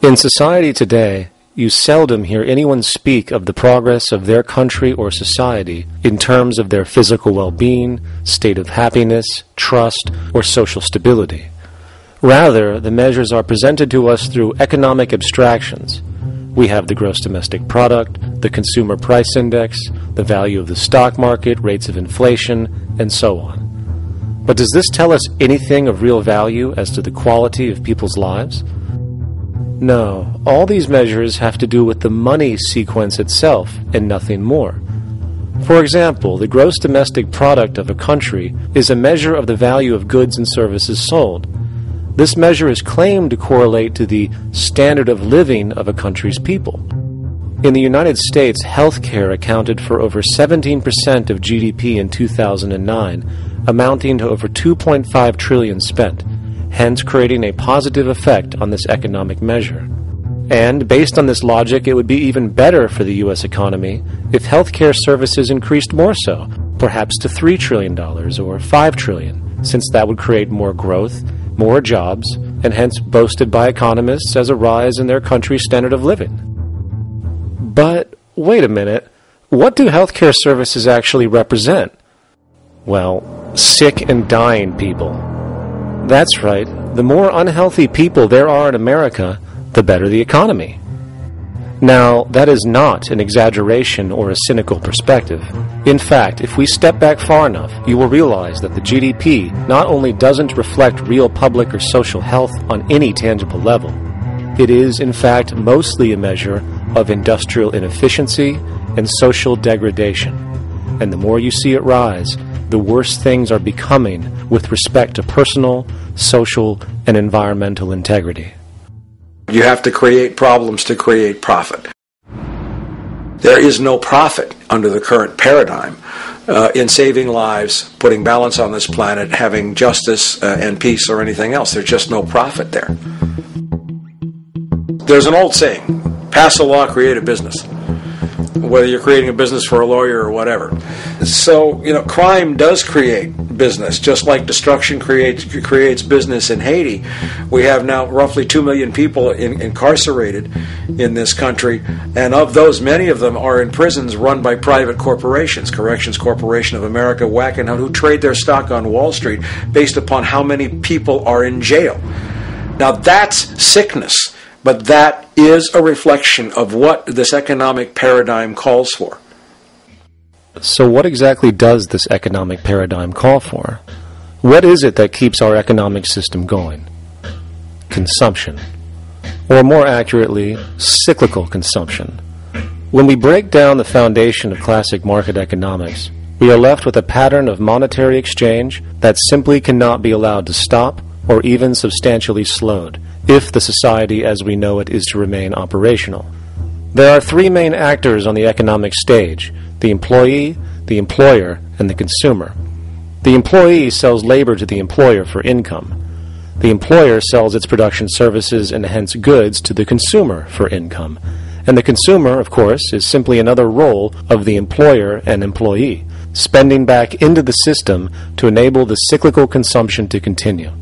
In society today, you seldom hear anyone speak of the progress of their country or society in terms of their physical well-being, state of happiness, trust, or social stability. Rather, the measures are presented to us through economic abstractions. We have the gross domestic product, the consumer price index, the value of the stock market, rates of inflation, and so on. But does this tell us anything of real value as to the quality of people's lives? No, all these measures have to do with the money sequence itself and nothing more. For example, the gross domestic product of a country is a measure of the value of goods and services sold. This measure is claimed to correlate to the standard of living of a country's people. In the United States, healthcare accounted for over 17% of GDP in 2009, amounting to over $2.5 trillion spent, hence creating a positive effect on this economic measure. And based on this logic, it would be even better for the U.S. economy if healthcare services increased more so, perhaps to $3 trillion or $5 trillion, since that would create more growth, more jobs, and hence boasted by economists as a rise in their country's standard of living. But wait a minute, what do healthcare services actually represent? Well, sick and dying people. That's right, the more unhealthy people there are in America, the better the economy. Now, that is not an exaggeration or a cynical perspective. In fact, if we step back far enough, you will realize that the GDP not only doesn't reflect real public or social health on any tangible level, it is, in fact, mostly a measure of industrial inefficiency and social degradation. And the more you see it rise, the worse things are becoming with respect to personal, social, and environmental integrity. You have to create problems to create profit. There is no profit under the current paradigm in saving lives, putting balance on this planet, having justice and peace or anything else. There's just no profit there. There's an old saying, pass a law, create a business. Whether you're creating a business for a lawyer or whatever. So, crime does create business, just like destruction creates business in Haiti. We have now roughly 2 million people incarcerated in this country, and of those, many of them are in prisons run by private corporations, Corrections Corporation of America, Wackenhut, who trade their stock on Wall Street based upon how many people are in jail. Now, that's sickness. But that is a reflection of what this economic paradigm calls for. So what exactly does this economic paradigm call for? What is it that keeps our economic system going? Consumption. Or more accurately, cyclical consumption. When we break down the foundation of classic market economics, we are left with a pattern of monetary exchange that simply cannot be allowed to stop or even substantially slowed, if the society as we know it is to remain operational. There are three main actors on the economic stage: the employee, the employer, and the consumer. The employee sells labor to the employer for income. The employer sells its production services and hence goods to the consumer for income. And the consumer, of course, is simply another role of the employer and employee, spending back into the system to enable the cyclical consumption to continue.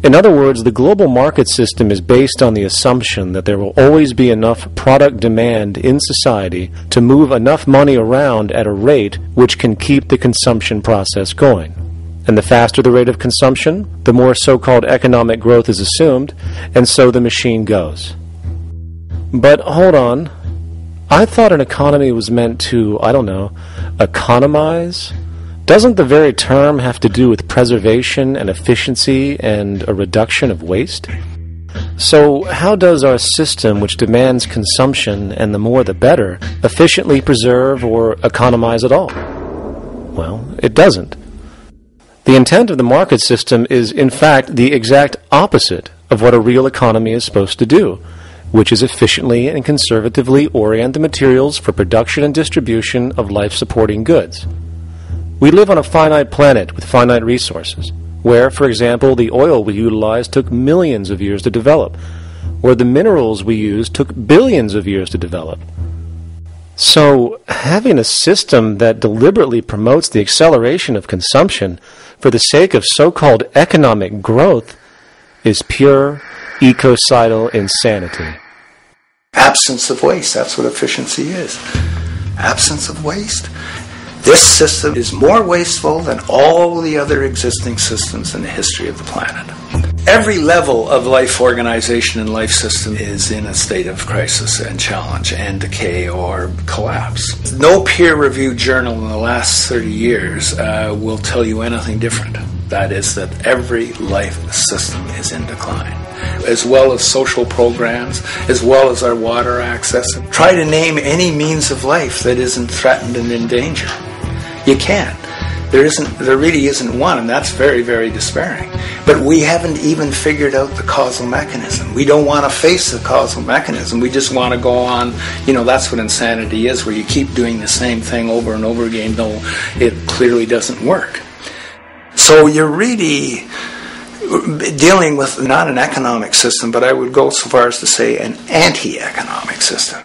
In other words, the global market system is based on the assumption that there will always be enough product demand in society to move enough money around at a rate which can keep the consumption process going. And the faster the rate of consumption, the more so-called economic growth is assumed, and so the machine goes. But hold on, I thought an economy was meant to, economize? Doesn't the very term have to do with preservation and efficiency and a reduction of waste? So how does our system, which demands consumption and the more the better, efficiently preserve or economize at all? Well, it doesn't. The intent of the market system is, in fact, the exact opposite of what a real economy is supposed to do, which is efficiently and conservatively orient the materials for production and distribution of life-supporting goods. We live on a finite planet with finite resources, where, for example, the oil we utilize took millions of years to develop, where the minerals we use took billions of years to develop. So, having a system that deliberately promotes the acceleration of consumption for the sake of so-called economic growth is pure ecocidal insanity. Absence of waste, that's what efficiency is. Absence of waste. This system is more wasteful than all the other existing systems in the history of the planet. Every level of life organization and life system is in a state of crisis and challenge and decay or collapse. No peer-reviewed journal in the last 30 years will tell you anything different. That is that every life system is in decline, as well as social programs, as well as our water access. Try to name any means of life that isn't threatened and in danger. You can't. There really isn't one, and that's very, very despairing. But we haven't even figured out the causal mechanism. We don't want to face the causal mechanism. We just want to go on, that's what insanity is, where you keep doing the same thing over and over again, though it clearly doesn't work. So you're really dealing with not an economic system, but I would go so far as to say an anti-economic system.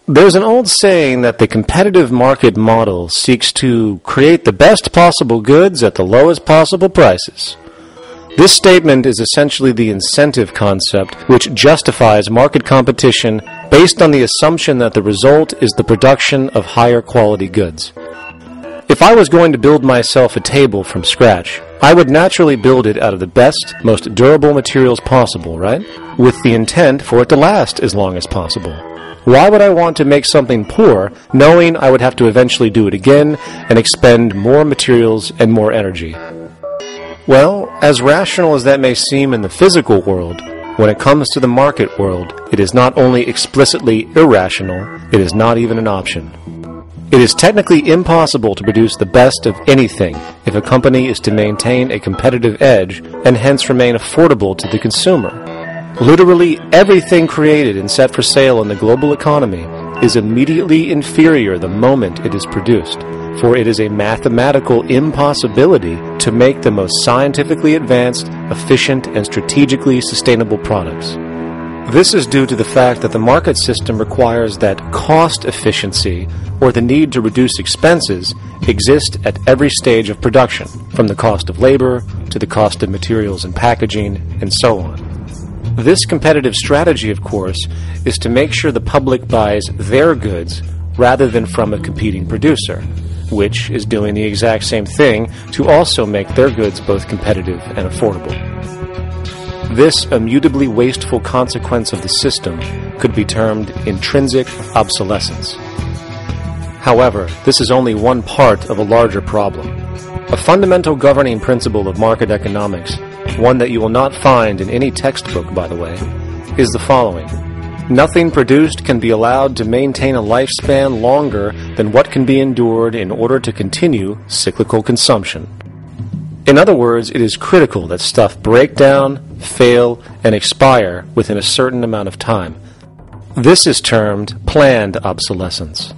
There's an old saying that the competitive market model seeks to create the best possible goods at the lowest possible prices. This statement is essentially the incentive concept, which justifies market competition based on the assumption that the result is the production of higher quality goods. If I was going to build myself a table from scratch, I would naturally build it out of the best, most durable materials possible, right? With the intent for it to last as long as possible. Why would I want to make something poor, knowing I would have to eventually do it again and expend more materials and more energy? Well, as rational as that may seem in the physical world, when it comes to the market world, it is not only explicitly irrational, it is not even an option. It is technically impossible to produce the best of anything if a company is to maintain a competitive edge and hence remain affordable to the consumer. Literally everything created and set for sale in the global economy is immediately inferior the moment it is produced, for it is a mathematical impossibility to make the most scientifically advanced, efficient, and strategically sustainable products. This is due to the fact that the market system requires that cost efficiency, or the need to reduce expenses, exist at every stage of production, from the cost of labor to the cost of materials and packaging, and so on. This competitive strategy, of course, is to make sure the public buys their goods rather than from a competing producer, which is doing the exact same thing to also make their goods both competitive and affordable. This immutably wasteful consequence of the system could be termed intrinsic obsolescence. However, this is only one part of a larger problem. A fundamental governing principle of market economics, one that you will not find in any textbook, by the way, is the following. Nothing produced can be allowed to maintain a lifespan longer than what can be endured in order to continue cyclical consumption. In other words, it is critical that stuff break down, fail, and expire within a certain amount of time. This is termed planned obsolescence.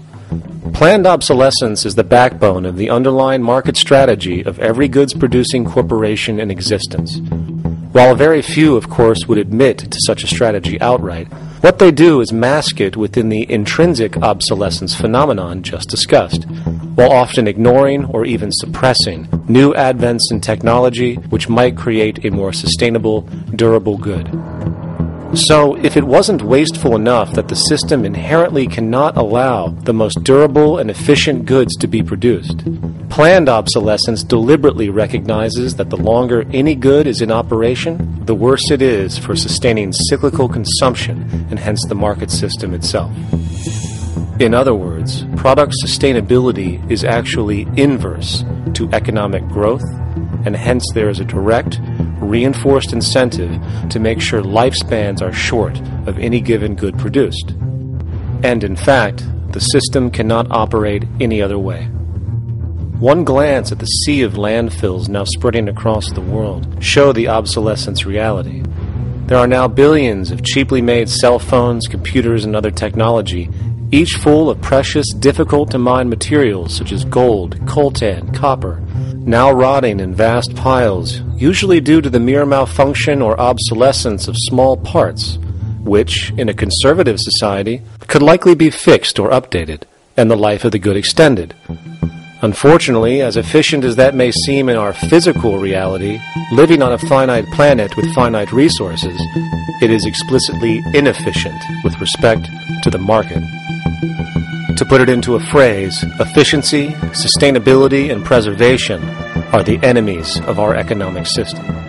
Planned obsolescence is the backbone of the underlying market strategy of every goods-producing corporation in existence. While very few, of course, would admit to such a strategy outright, what they do is mask it within the intrinsic obsolescence phenomenon just discussed, while often ignoring or even suppressing new advents in technology which might create a more sustainable, durable good. So, if it wasn't wasteful enough that the system inherently cannot allow the most durable and efficient goods to be produced, planned obsolescence deliberately recognizes that the longer any good is in operation, the worse it is for sustaining cyclical consumption and hence the market system itself. In other words, product sustainability is actually inverse to economic growth, and hence there is a direct, reinforced incentive to make sure lifespans are short of any given good produced. And in fact, the system cannot operate any other way. One glance at the sea of landfills now spreading across the world show the obsolescence reality. There are now billions of cheaply made cell phones, computers, and other technology, each full of precious, difficult-to-mine materials such as gold, coltan, copper, now rotting in vast piles, usually due to the mere malfunction or obsolescence of small parts, which, in a conservative society, could likely be fixed or updated, and the life of the good extended. Unfortunately, as efficient as that may seem in our physical reality, living on a finite planet with finite resources, it is explicitly inefficient with respect to the market. To put it into a phrase, efficiency, sustainability, and preservation are the enemies of our economic system.